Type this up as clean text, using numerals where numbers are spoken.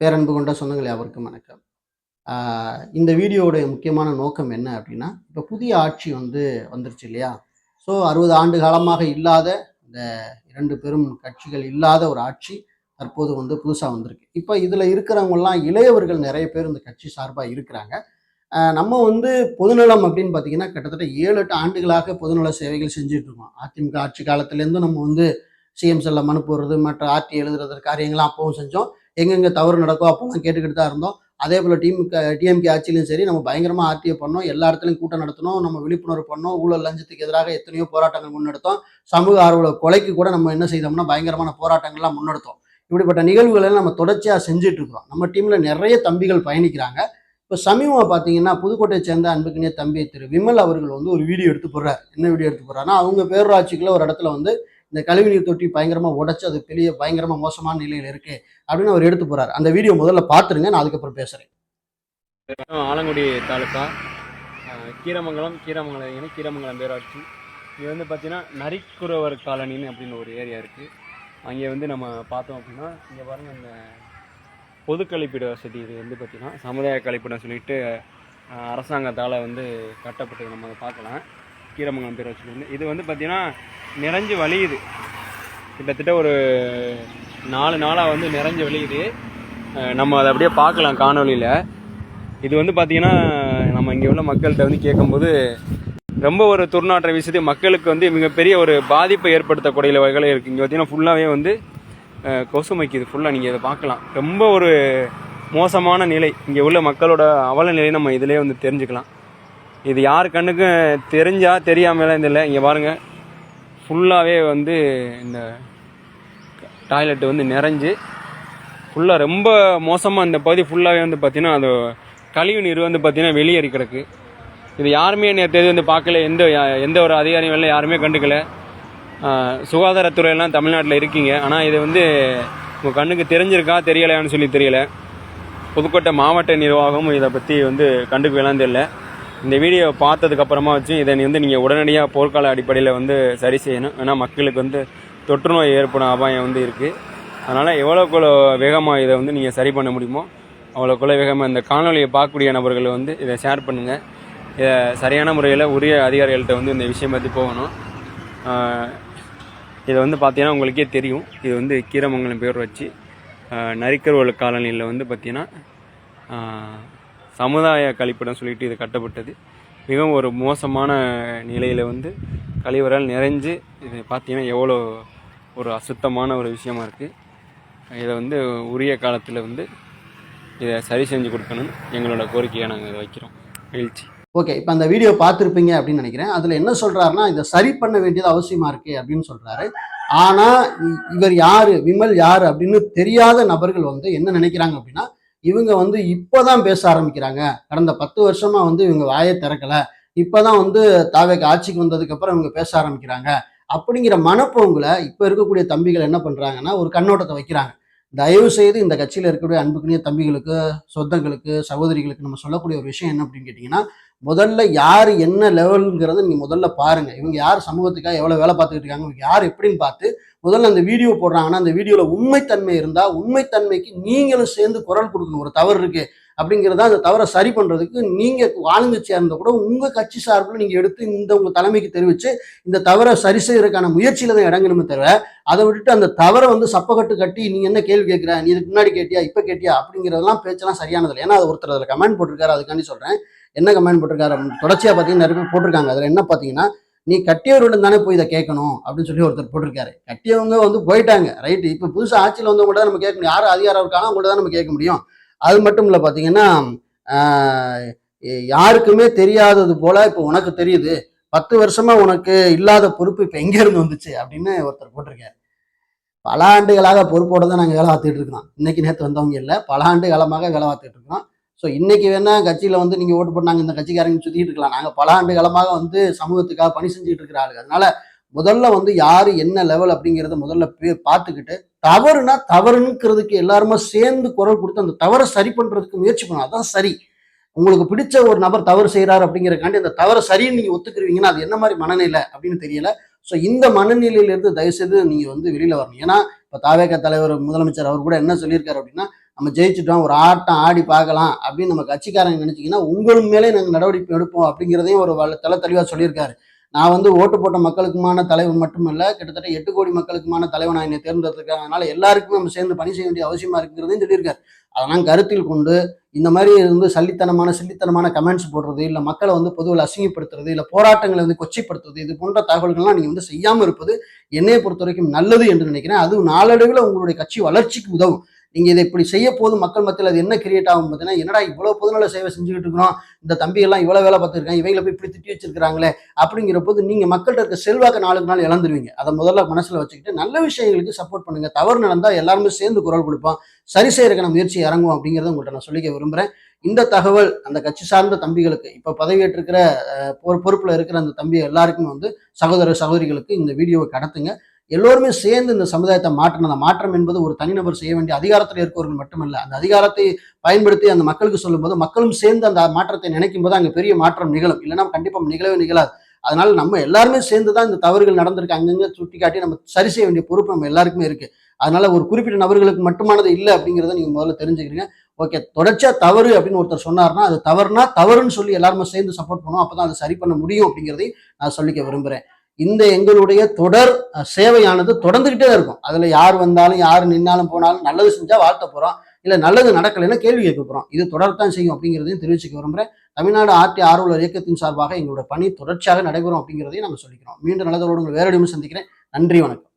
பேரன்பு கொண்ட சொந்தங்களே அவருக்கும் வணக்கம். இந்த வீடியோவுடைய முக்கியமான நோக்கம் என்ன அப்படின்னா, இப்போ புதிய ஆட்சி வந்துருச்சு இல்லையா? ஸோ 60 ஆண்டு காலமாக இல்லாத இந்த 2 பெரும் கட்சிகள் இல்லாத ஒரு ஆட்சி தற்போது புதுசா வந்திருக்கு. இப்ப இதுல இருக்கிறவங்கலாம் இளையவர்கள் நெறைய பேர் இந்த கட்சி சார்பா இருக்கிறாங்க. நம்ம பொதுநலம் அப்படின்னு பார்த்தீங்கன்னா, கிட்டத்தட்ட 7, 8 ஆண்டுகளாக பொதுநல சேவைகள் செஞ்சுட்டு இருக்கோம். அதிமுக ஆட்சி காலத்திலேருந்து நம்ம சிஎம் செல்ல மனு போடுறது, மற்ற ஆர்டி எழுதுறது காரியங்கள்லாம் அப்பவும் செஞ்சோம். எங்கெங்க தவறு நடக்கோ அப்போலாம் கேட்டுக்கிட்டு தான் இருந்தோம். அதேபோல டிஎம்கே ஆட்சியிலும் சரி, நம்ம பயங்கரமா ஆர்டிஓ பண்ணோம். எல்லா இடத்துலயும் கூட்டம் நடத்தினோம். நம்ம விழிப்புணர்வு பண்ணோம். ஊழல் லஞ்சத்துக்கு எதிராக எத்தனையோ போராட்டங்கள் முன்னெடுத்தோம். சமூக ஆர்வல கொலைக்கு கூட நம்ம என்ன செய்தோம்னா, பயங்கரமான போராட்டங்கள்லாம் முன்னெடுத்தோம். இப்படிப்பட்ட நிகழ்வுகளை எல்லாம் நம்ம தொடர்ச்சியா செஞ்சுட்டு இருக்கிறோம். நம்ம டீம்ல நிறைய தம்பிகள் பயணிக்கிறாங்க. இப்போ சமீபமா பார்த்தீங்கன்னா, புதுக்கோட்டையை சேர்ந்த அன்புக்கினிய தம்பி திரு விமல் அவர்கள் ஒரு வீடியோ எடுத்து போடுறார். என்ன வீடியோ எடுத்து போடுறாருன்னா, அவங்க பேரூராட்சிக்குள்ள ஒரு இடத்துல இந்த கழிவுநீர் தொட்டி பயங்கரமா உடைச்சு அது பெரிய பயங்கரமா மோசமான நிலையில இருக்கு அப்படின்னு அவர் எடுத்து போறாரு. அந்த வீடியோ முதல்ல பார்த்துருங்க, நான் அதுக்கப்புறம் பேசுறேன். ஆலங்குடி தாலுக்கா கீரமங்கலம் பேராட்சி. இது பார்த்தீங்கன்னா நரிக்குறவர் காலனின்னு அப்படின்னு ஒரு ஏரியா இருக்குது. அங்கே நம்ம பார்த்தோம் அப்படின்னா, இங்கே பாருங்கள், இந்த பொது கழிப்பிட வசதி இது பார்த்தீங்கன்னா சமுதாய கழிப்பிடம் சொல்லிட்டு அரசாங்கத்தால் கட்டப்பட்டது. நம்ம அதை பார்க்கலாம். கீரமங்கலம் பேராட்சியிலேருந்து இது பார்த்தீங்கன்னா நிறைஞ்சு வழியுது. கிட்டத்தட்ட ஒரு 4 நாளாக நிறைஞ்சு வழியுது. நம்ம அதை அப்படியே பார்க்கலாம் காணொலியில். இது பார்த்தீங்கன்னா நம்ம இங்கே உள்ள மக்கள்கிட்ட கேட்கும்போது ரொம்ப ஒரு துர்நாற்ற வீசுது. மக்களுக்கு மிகப்பெரிய ஒரு பாதிப்பை ஏற்படுத்தக்கூடிய வகையில் இருக்குது. இங்கே பார்த்தீங்கன்னா ஃபுல்லாகவே கொசு மைக்குது. ஃபுல்லாக நீங்கள் இதை பார்க்கலாம். ரொம்ப ஒரு மோசமான நிலை. இங்கே உள்ள மக்களோட அவல நிலையை நம்ம இதிலே தெரிஞ்சுக்கலாம். இது யார் கண்ணுக்கும் தெரியாமலாம் இல்லை. இங்கே பாருங்கள், ஃபுல்லாகவே இந்த டாய்லெட்டு நிறைஞ்சு ஃபுல்லாக ரொம்ப மோசமாக இந்த பகுதி ஃபுல்லாகவே பார்த்திங்கன்னா அது கழிவு நீர் பார்த்திங்கன்னா வெளியேறி கிடக்கு. இது யாருமே நேற்று பார்க்கல. எந்த ஒரு அதிகாரியும் இல்லை, யாருமே கண்டுக்கலை. சுகாதாரத்துறையெல்லாம் தமிழ்நாட்டில் இருக்கீங்க, ஆனால் இது உங்கள் கண்ணுக்கு தெரிஞ்சிருக்கா தெரியலையான்னு சொல்லி தெரியலை. புதுக்கோட்டை மாவட்ட நிர்வாகமும் இதை பற்றி கண்டுக்கலான்னு தெரியல. இந்த வீடியோவை பார்த்ததுக்கப்புறமா இதை நீங்கள் உடனடியாக போர்க்கால அடிப்படையில் சரி செய்யணும். ஏன்னா மக்களுக்கு தொற்று நோய் ஏற்படும் அபாயம் இருக்குது. அதனால் எவ்வளோக்குள்ள வேகமாக இதை நீங்கள் சரி பண்ண முடியுமோ அவ்வளோக்குள்ள வேகமாக இந்த காணொலியை பார்க்கக்கூடிய நபர்கள் இதை ஷேர் பண்ணுங்கள். இதை சரியான முறையில் உரிய அதிகாரிகள்கிட்ட இந்த விஷயம் பற்றி போகணும். இதை பார்த்தீங்கன்னா உங்களுக்கே தெரியும். இது கீரமங்கலம் பேரூராட்சி நரிக்கர்வல் காலனியில் பார்த்தீங்கன்னா சமுதாய கழிப்பிடம் சொல்லிட்டு இது கட்டப்பட்டது. மிகவும் ஒரு மோசமான நிலையில் கழிவறால் நிறைஞ்சு இது பார்த்தீங்கன்னா எவ்வளோ ஒரு அசுத்தமான ஒரு விஷயமா இருக்குது. இதை உரிய காலத்தில் இதை சரி செஞ்சு கொடுக்கணும்னு எங்களோட கோரிக்கையை நாங்கள் இதை வைக்கிறோம். மகிழ்ச்சி. ஓகே, இப்போ அந்த வீடியோ பார்த்துருப்பீங்க அப்படின்னு நினைக்கிறேன். அதில் என்ன சொல்கிறாருன்னா, இதை சரி பண்ண வேண்டியது அவசியமாக இருக்குது அப்படின்னு சொல்கிறாரு. ஆனால் இவர் யார், விமல் யார் அப்படின்னு தெரியாத நபர்கள் என்ன நினைக்கிறாங்க அப்படின்னா, இவங்க இப்போதான் பேச ஆரம்பிக்கிறாங்க. கடந்த 10 வருஷமா இவங்க வாயை திறக்கலை. இப்போதான் தாவேக்கு ஆட்சிக்கு வந்ததுக்கப்புறம் இவங்க பேச ஆரம்பிக்கிறாங்க அப்படிங்கிற மனப்போங்குல இப்போ இருக்கக்கூடிய தம்பிகள் என்ன பண்ணுறாங்கன்னா, ஒரு கண்ணோட்டத்தை வைக்கிறாங்க. தயவு செய்து இந்த கட்சியில் இருக்கக்கூடிய அன்புக்குரிய தம்பிகளுக்கு, சொந்தங்களுக்கு, சகோதரிகளுக்கு நம்ம சொல்லக்கூடிய ஒரு விஷயம் என்ன அப்படின்னு கேட்டிங்கன்னா, முதல்ல யார் என்ன லெவலுங்கிறத நீங்கள் முதல்ல பாருங்கள். இவங்க யார், சமூகத்துக்காக எவ்வளோ வேலை பார்த்துக்கிட்டு இருக்காங்க, இவங்க யார் எப்படின்னு பார்த்து முதல்ல அந்த வீடியோ போடுறாங்கன்னா, அந்த வீடியோவில் உண்மைத்தன்மை இருந்தால் உண்மைத்தன்மைக்கு நீங்களும் சேர்ந்து குரல் கொடுக்கணும். ஒரு தவறு இருக்குது அப்படிங்கிறத அந்த தவறை சரி பண்ணுறதுக்கு நீங்கள் ஆளுங்கட்சியாக இருந்தால் கூட உங்கள் கட்சி சார்பில் நீங்கள் எடுத்து உங்கள் தலைமைக்கு தெரிவித்து இந்த தவறை சரி செய்யறதுக்கான முயற்சியில் தான் இறங்கணுமே தவிர, அதை விட்டுட்டு அந்த தவறை சப்பக்கட்டு கட்டி நீ என்ன கேள்வி கேட்குற, நீ இதுக்கு முன்னாடி கேட்டியா, இப்போ கேட்டியா அப்படிங்கிறதெல்லாம் பேச்செல்லாம் சரியானதில்லை. ஏன்னா அது ஒருத்தர் அதில் கமெண்ட் போட்டிருக்காரு. அதுக்காண்டி சொல்கிறேன். என்ன கமெண்ட் போட்டிருக்காரு அப்படின்னு தொடர்ச்சியாக பார்த்தீங்கன்னா நிறைய பேர் போட்டிருக்காங்க. அதில் என்ன பார்த்தீங்கன்னா, நீ கட்டியவர்களிடம் தானே போய் இதை கேட்கணும் அப்படின்னு சொல்லி ஒருத்தர் போட்டிருக்காரு. கட்டியவங்க போயிட்டாங்க, ரைட்டு. இப்போ புதுசாக ஆட்சியில் வந்தவங்க தான் நம்ம கேட்க முடியும். யார் அதிகாரம் இருக்கானோ அவங்கள்ட்ட தான் நம்ம கேட்க முடியும். அது மட்டும் இல்லை, பார்த்தீங்கன்னா யாருக்குமே தெரியாதது போல இப்போ உனக்கு தெரியுது. 10 வருஷமா உனக்கு இல்லாத பொறுப்பு இப்போ எங்கேருந்து வந்துச்சு அப்படின்னு ஒருத்தர் போட்டிருக்காரு. பல ஆண்டுகளாக பொறுப்போட தான் நாங்கள் வேலை பார்த்துட்டு இருக்கோம். இன்னைக்கு நேற்று வந்தவங்க இல்லை, பல ஆண்டு காலமாக வேலை பார்த்துட்டு இருக்கோம். ஸோ இன்னைக்கு வேணா கட்சியில் நீங்கள் ஓட்டு போட்டாங்க இந்த கட்சிக்காரங்க சுற்றிட்டு இருக்கலாம். நாங்கள் பல ஆண்டு காலமாக சமூகத்துக்காக பணி செஞ்சுட்டு இருக்கிற ஆளுங்க. அதனால முதல்ல யாரு என்ன லெவல் அப்படிங்கிறத முதல்ல பார்த்துக்கிட்டு, தவறுனா தவறுங்கிறதுக்கு எல்லாருமே சேர்ந்து குரல் கொடுத்து அந்த தவறை சரி பண்றதுக்கு முயற்சி பண்ணணும். அதான் சரி. உங்களுக்கு பிடிச்ச ஒரு நபர் தவறு செய்யறாரு அப்படிங்கிறக்காண்டி அந்த தவறை சரின்னு நீங்க ஒத்துக்குருவீங்கன்னா அது என்ன மாதிரி மனநிலை அப்படின்னு தெரியல. ஸோ இந்த மனநிலையிலிருந்து தயவுசெய்து நீங்க வெளியில வரணும். ஏன்னா இப்ப தாவேக தலைவர் முதலமைச்சர் அவர் கூட என்ன சொல்லியிருக்காரு அப்படின்னா, நம்ம ஜெயிச்சிட்டோம், ஒரு ஆட்டம் ஆடி பார்க்கலாம் அப்படின்னு நம்ம கட்சிக்காரங்க நினைச்சீங்கன்னா உங்கள் மேலே நாங்கள் நடவடிக்கை எடுப்போம் அப்படிங்கிறதையும் ஒரு தெளிவாக சொல்லியிருக்காரு. நான் வந்து ஓட்டு போட்ட மக்களுக்குமான தலைவன் மட்டுமல்ல, கிட்டத்தட்ட 8 கோடி மக்களுக்குமான தலைவனா என்னை தேர்ந்தெடுத்திருக்காங்க. அதனால எல்லாருக்குமே நம்ம சேர்ந்து பணி செய்ய வேண்டிய அவசியமா இருக்குங்கிறதையும் சொல்லியிருக்காரு. அதெல்லாம் கருத்தில் கொண்டு இந்த மாதிரி வந்து சில்லித்தனமான கமெண்ட்ஸ் போடுறது, இல்ல மக்கள வந்து பொதுவில் அசிங்கப்படுத்துறது, இல்ல போராட்டங்களை வந்து கொச்சைப்படுத்துறது, இது போன்ற தகவல்கள்லாம் நீங்க வந்து செய்யாம இருப்பது என்னைய பொறுத்தவரைக்கும் நல்லது என்று நினைக்கிறேன். அதுவும் நாளடைவில் உங்களுடைய கட்சி வளர்ச்சிக்கு உதவும். நீங்க இதை இப்படி செய்ய போது மக்கள் மத்தியில் அது என்ன கிரியேட் ஆகும் பார்த்தீங்கன்னா, என்னடா இவ்வளவு பொதுநல சேவை செஞ்சுக்கிட்டு இருக்கிறோம், இந்த தம்பி எல்லாம் இவ்வளவு வேலை பார்த்துருக்காங்க, இவங்களை போய் இப்படி திட்டி வச்சிருக்காங்களே அப்படிங்கிற போது நீங்க மக்கள்கிட்ட இருக்க செல்வாக்கு நாளுக்கு நாள் இழந்துருவீங்க. அதை முதல்ல மனசுல வச்சுக்கிட்டு நல்ல விஷயங்களுக்கு சப்போர்ட் பண்ணுங்க. தவறு நடந்தா எல்லாருமே சேர்ந்து குரல் கொடுப்போம், சரி செய்யறதுக்கான முயற்சி இறங்குவோம் அப்படிங்கிறத உங்கள்கிட்ட நான் சொல்லிக்க விரும்புறேன். இந்த தகவல் அந்த கட்சி சார்ந்த தம்பிகளுக்கு, இப்ப பதவியேற்றிருக்கிற பொறுப்புல இருக்கிற அந்த தம்பி எல்லாருக்குமே வந்து சகோதர சகோதரிகளுக்கு இந்த வீடியோவை கடத்துங்க. எல்லோருமே சேர்ந்து இந்த சமுதாயத்தை மாற்றணும். அந்த மாற்றம் என்பது ஒரு தனிநபர் செய்ய வேண்டிய அதிகாரத்தில் இருக்கவர்கள் மட்டுமல்ல, அந்த அதிகாரத்தை பயன்படுத்தி அந்த மக்களுக்கு சொல்லும்போது மக்களும் சேர்ந்து அந்த மாற்றத்தை நினைக்கும் போது அங்க பெரிய மாற்றம் நிகழும். இல்லைன்னா கண்டிப்பா நிகழவே நிகழாது. அதனால நம்ம எல்லாருமே சேர்ந்து தான் இந்த தவறுகள் நடந்திருக்கு அங்கங்க சுட்டி காட்டி நம்ம சரி செய்ய வேண்டிய பொறுப்பு நம்ம எல்லாருக்குமே இருக்கு. அதனால ஒரு குறிப்பிட்ட நபர்களுக்கு மட்டுமானது இல்லை அப்படிங்கிறத நீங்க முதல்ல தெரிஞ்சுக்கிறீங்க. ஓகே, தொடர்ச்சியா தவறு அப்படின்னு ஒருத்தர் சொன்னார்னா அது தவறுனா தவறுன்னு சொல்லி எல்லாருமே சேர்ந்து சப்போர்ட் பண்ணுவோம். அப்பதான் அதை சரி பண்ண முடியும் அப்படிங்கிறதையும் நான் சொல்லிக்க விரும்புறேன். இந்த எங்களுடைய தொடர் சேவையானது தொடர்ந்துகிட்டே தான் இருக்கும். அதுல யார் வந்தாலும் யார் நின்னாலும் போனாலும் நல்லது செஞ்சா வாழ்த்த போறோம், இல்ல நல்லது நடக்கலைன்னா கேள்வி கேட்க போறோம். இது தொடரத்தான் செய்யும் அப்படிங்கிறதையும் தெரிவிச்சுக்க விரும்புறேன். தமிழ்நாடு ஆர்டி ஆர்வலர் இயக்கத்தின் சார்பாக எங்களோட பணி தொடர்ச்சியாக நடைபெறும் அப்படிங்கிறதையும் நாங்கள் சொல்லிக்கிறோம். மீண்டும் நல்லதோடு உங்கள் வேறொரு சந்திக்கிறேன். நன்றி, வணக்கம்.